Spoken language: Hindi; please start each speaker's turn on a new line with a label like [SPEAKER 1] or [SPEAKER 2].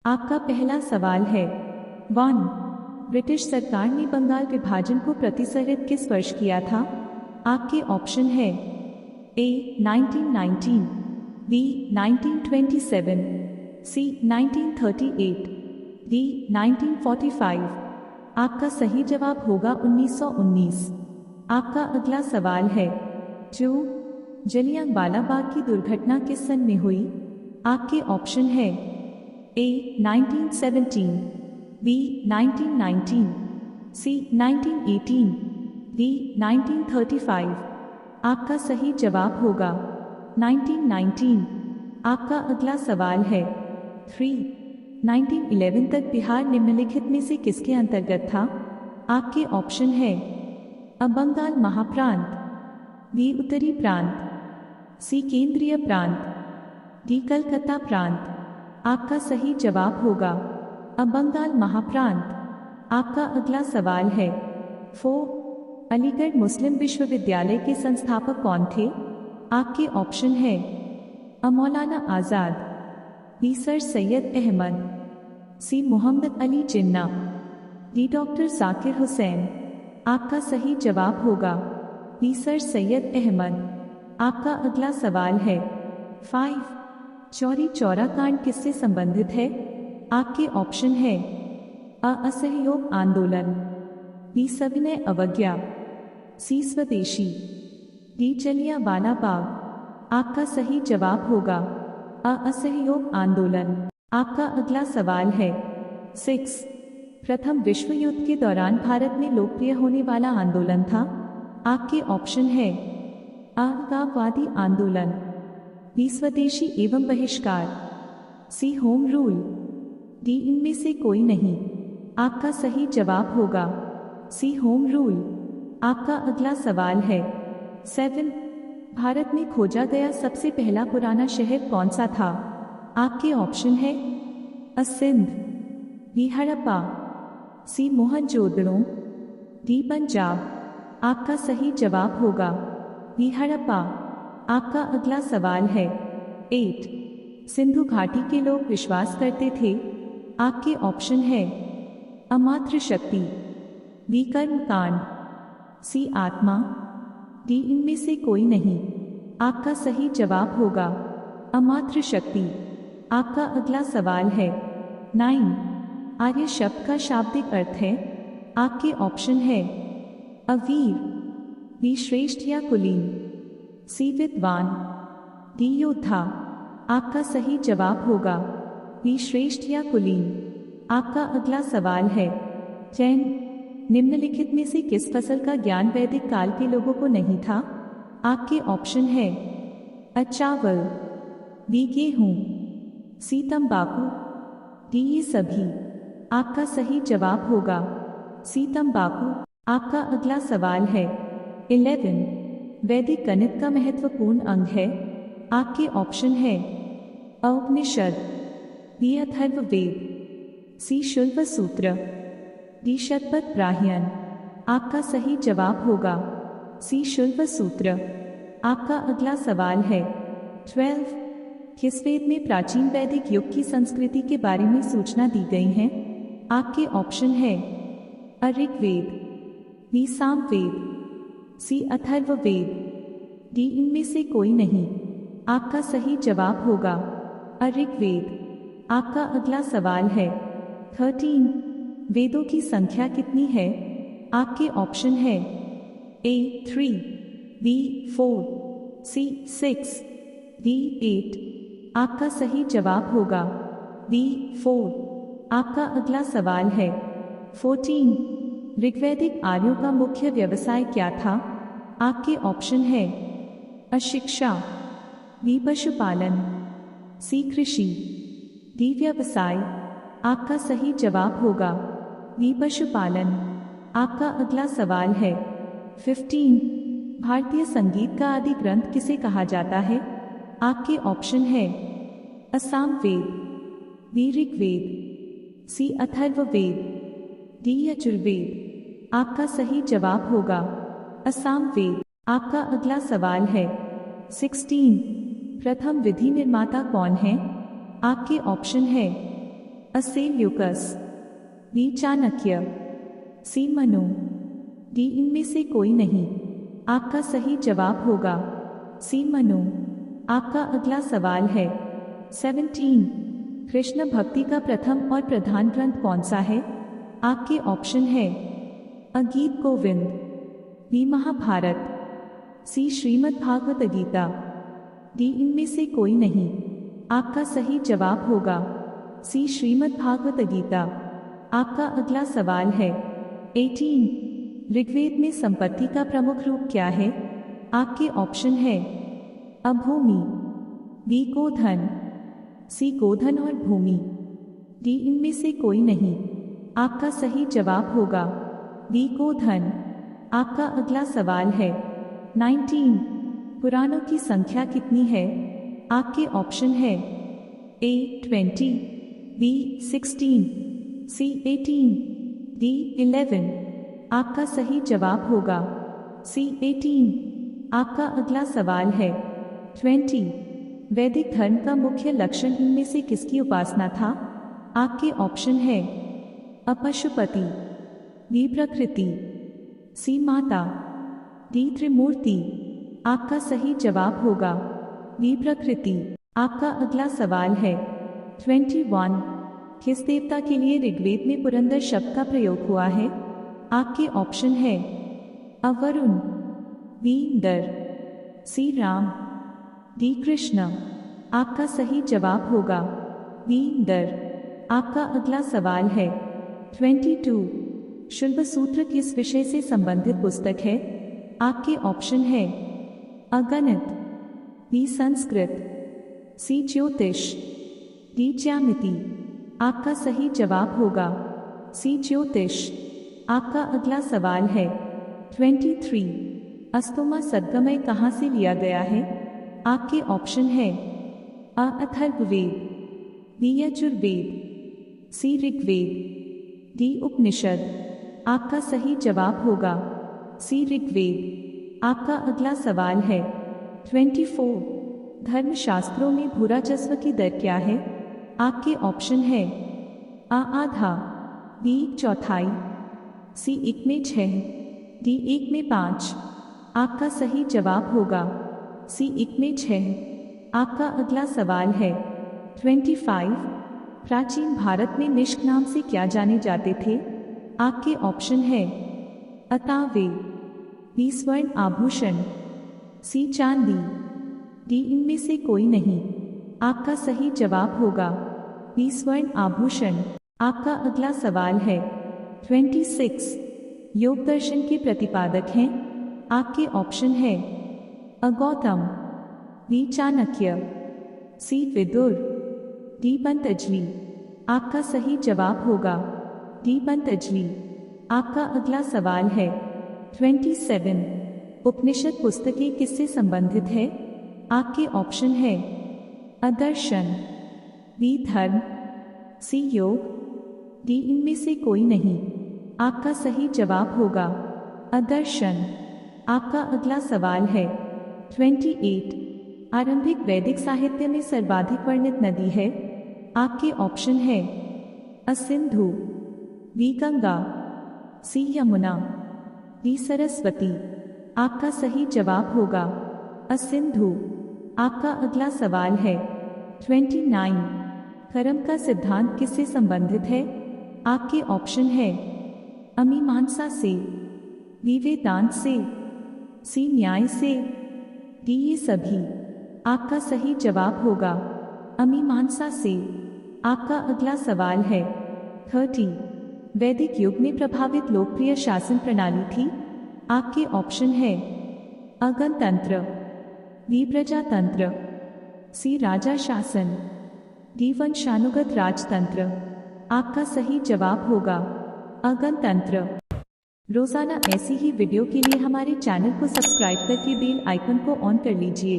[SPEAKER 1] आपका पहला सवाल है 1. ब्रिटिश सरकार ने बंगाल विभाजन को प्रतिसरित किस वर्ष किया था? आपके ऑप्शन है A. 1919, B. 1927, C. 1938, D. 1945। आपका सही जवाब होगा 1919। आपका अगला सवाल है 2. जलियांवाला बाग की दुर्घटना किस सन में हुई? आपके ऑप्शन है A. 1917, B. 1919, C. 1918, D. 1935। आपका सही जवाब होगा 1919। आपका अगला सवाल है 3. 1911 तक बिहार निम्नलिखित में से किसके अंतर्गत था? आपके ऑप्शन है अ. बंगाल महाप्रांत, बी. उत्तरी प्रांत, सी. केंद्रीय प्रांत, डी. कलकत्ता प्रांत। आपका सही जवाब होगा अ. बंगाल महाप्रांत। आपका अगला सवाल है 4. अलीगढ़ मुस्लिम विश्वविद्यालय के संस्थापक कौन थे? आपके ऑप्शन है अ. मौलाना आजाद, बी. सर सैयद अहमद, सी. मोहम्मद अली जिन्ना, डी. डॉक्टर जाकिर हुसैन। आपका सही जवाब होगा बी. सर सैयद अहमद। आपका अगला सवाल है 5. चौरी चौरा कांड किससे संबंधित है? आपके ऑप्शन है अ. असहयोग आंदोलन, बी. सविनय अवज्ञा, सी. स्वदेशी, डी. जलियांवाला बाग। आपका सही जवाब होगा अ. असहयोग आंदोलन। आपका अगला सवाल है 6. प्रथम विश्व युद्ध के दौरान भारत में लोकप्रिय होने वाला आंदोलन था? आपके ऑप्शन है अ. अलगाववादी आंदोलन, बी. स्वदेशी एवं बहिष्कार, सी. Home rule, D. इनमें से कोई नहीं। आपका सही जवाब होगा सी. Home rule. आपका अगला सवाल है 7. भारत में खोजा गया सबसे पहला पुराना शहर कौन सा था? आपके ऑप्शन है अ. सिंध, बी. हड़प्पा, सी. मोहनजोदड़ो, डी. पंजाब। आपका सही जवाब होगा बी. हड़प्पा। आपका अगला सवाल है 8. सिंधु घाटी के लोग विश्वास करते थे? आपके ऑप्शन है अ. मातृशक्ति, बी. कर्मकांड, सी. आत्मा, डी. इनमें से कोई नहीं। आपका सही जवाब होगा अ. मातृशक्ति। आपका अगला सवाल है 9. आर्य शब्द का शाब्दिक अर्थ है? आपके ऑप्शन है अ. वीर, बी. श्रेष्ठ या कुलीन, सी. विद्वान, डी. योद्धा। आपका सही जवाब होगा बी. श्रेष्ठ या कुलीन। आपका अगला सवाल है 10. निम्नलिखित में से किस फसल का ज्ञान वैदिक काल के लोगों को नहीं था? आपके ऑप्शन है अ. चावल, बी. गेहूं, सी. तंबाकू, डी. ये सभी। आपका सही जवाब होगा सी. तंबाकू। आपका अगला सवाल है 11. वैदिक गणित का महत्वपूर्ण अंग है? आपके ऑप्शन है अ. उपनिषद, बी. अथर्ववेद, सी. शुल्ब सूत्र, डी. शतपथ ब्राह्मण। आपका सही जवाब होगा सी. शुल्ब सूत्र। आपका अगला सवाल है 12. किस वेद में प्राचीन वैदिक युग की संस्कृति के बारे में सूचना दी गई है? आपके ऑप्शन है अ. ऋग्वेद, बी. सामवेद, सी. अथर्ववेद, डी. इनमें से कोई नहीं। आपका सही जवाब होगा अ. ऋग्वेद। आपका अगला सवाल है 13. वेदों की संख्या कितनी है? आपके ऑप्शन है A. 3, B. 4, C. 6, D. 8। आपका सही जवाब होगा B. 4। आपका अगला सवाल है 14. ऋग्वैदिक आर्यों का मुख्य व्यवसाय क्या था? आपके ऑप्शन है अ. शिक्षा, बी. पशुपालन, सी. कृषि, डी. व्यवसाय। आपका सही जवाब होगा बी. पशुपालन। आपका अगला सवाल है 15. भारतीय संगीत का आदि ग्रंथ किसे कहा जाता है? आपके ऑप्शन है अ. सामवेद, बी. ऋग्वेद, सी. अथर्ववेद, डी. यजुर्वेद। आपका सही जवाब होगा अ. सामवेद। आपका अगला सवाल है 16. प्रथम विधि निर्माता कौन है? आपके ऑप्शन है अ सेल्यूकस, बी चाणक्य, सी मनु, डी इनमें से कोई नहीं। आपका सही जवाब होगा सी मनु। आपका अगला सवाल है 17। कृष्ण भक्ति का प्रथम और प्रधान ग्रंथ कौन सा है? आपके ऑप्शन है अ गीत गोविंद, बी महाभारत, सी श्रीमद् भागवत गीता, डी इनमें से कोई नहीं। आपका सही जवाब होगा सी श्रीमद् भागवत गीता। आपका अगला सवाल है 18। ऋग्वेद में संपत्ति का प्रमुख रूप क्या है? आपके ऑप्शन है अ भूमि, बी गोधन, सी गोधन और भूमि, डी इनमें से कोई नहीं। आपका सही जवाब होगा बी गोधन। आपका अगला सवाल है 19। पुराणों की संख्या कितनी है? आपके ऑप्शन है ए 20, बी 16, सी 18, डी 11। आपका सही जवाब होगा सी 18। आपका अगला सवाल है 20। वैदिक धर्म का मुख्य लक्षण इनमें से किसकी उपासना था? आपके ऑप्शन है अ पशुपति, बी प्रकृति, सी माता, डी त्रिमूर्ति। आपका सही जवाब होगा बी प्रकृति। आपका अगला सवाल है 21। किस देवता के लिए ऋग्वेद में पुरंदर शब्द का प्रयोग हुआ है? आपके ऑप्शन है अ वरुण, बी इंद्र, सी राम, डी कृष्ण। आपका सही जवाब होगा बी इंद्र। आपका अगला सवाल है 22। शुल्ब सूत्र किस विषय से संबंधित पुस्तक है? आपके ऑप्शन है अ गणित, बी संस्कृत, सी ज्योतिष, डी ज्यामिति। आपका सही जवाब होगा सी ज्योतिष। आपका अगला सवाल है 23। अस्तोमा सद्गमय कहाँ से लिया गया है? आपके ऑप्शन है अ अथर्ववेद, बी यजुर्वेद, सी ऋग्वेद, डी उपनिषद। आपका सही जवाब होगा सी ऋग्वेद। आपका अगला सवाल है 24। धर्मशास्त्रों में भूराजस्व की दर क्या है? आपके ऑप्शन है अ आधा, बी 1/4, सी 1/6, डी 1/5। आपका सही जवाब होगा सी 1/6। आपका अगला सवाल है 25। प्राचीन भारत में निष्क नाम से क्या जाने जाते थे? आपके ऑप्शन है अ तांबे, बी स्वर्ण आभूषण, सी चांदी, डी इनमें से कोई नहीं। आपका सही जवाब होगा बी स्वर्ण आभूषण। आपका अगला सवाल है 26। योग दर्शन के प्रतिपादक हैं? आपके ऑप्शन है अ गौतम, बी चाणक्य, सी विदुर, डी पतंजलि। आपका सही जवाब होगा डी पतंजलि। आपका अगला सवाल है 27। उपनिषद पुस्तकें किससे संबंधित है? आपके ऑप्शन है अ दर्शन, बी धर्म, सी योग, डी इनमें से कोई नहीं। आपका सही जवाब होगा अ दर्शन। आपका अगला सवाल है 28। आरंभिक वैदिक साहित्य में सर्वाधिक वर्णित नदी है? आपके ऑप्शन है अ सिंधु, बी गंगा, सी यमुना, डी सरस्वती। आपका सही जवाब होगा अ सिंधु। आपका अगला सवाल है 29। कर्म का सिद्धांत किससे संबंधित है? आपके ऑप्शन है अ मीमांसा से, बी वेदांत से, सी न्याय से, डी ये सभी। आपका सही जवाब होगा अ मीमांसा से। आपका अगला सवाल है 30। वैदिक युग में प्रभावित लोकप्रिय शासन प्रणाली थी? आपके ऑप्शन है अ गणतंत्र, बी प्रजातंत्र, सी राजा शासन, डी वंशानुगत राजतंत्र। आपका सही जवाब होगा अ गणतंत्र। रोजाना ऐसी ही वीडियो के लिए हमारे चैनल को सब्सक्राइब करके बेल आइकन को ऑन कर लीजिए।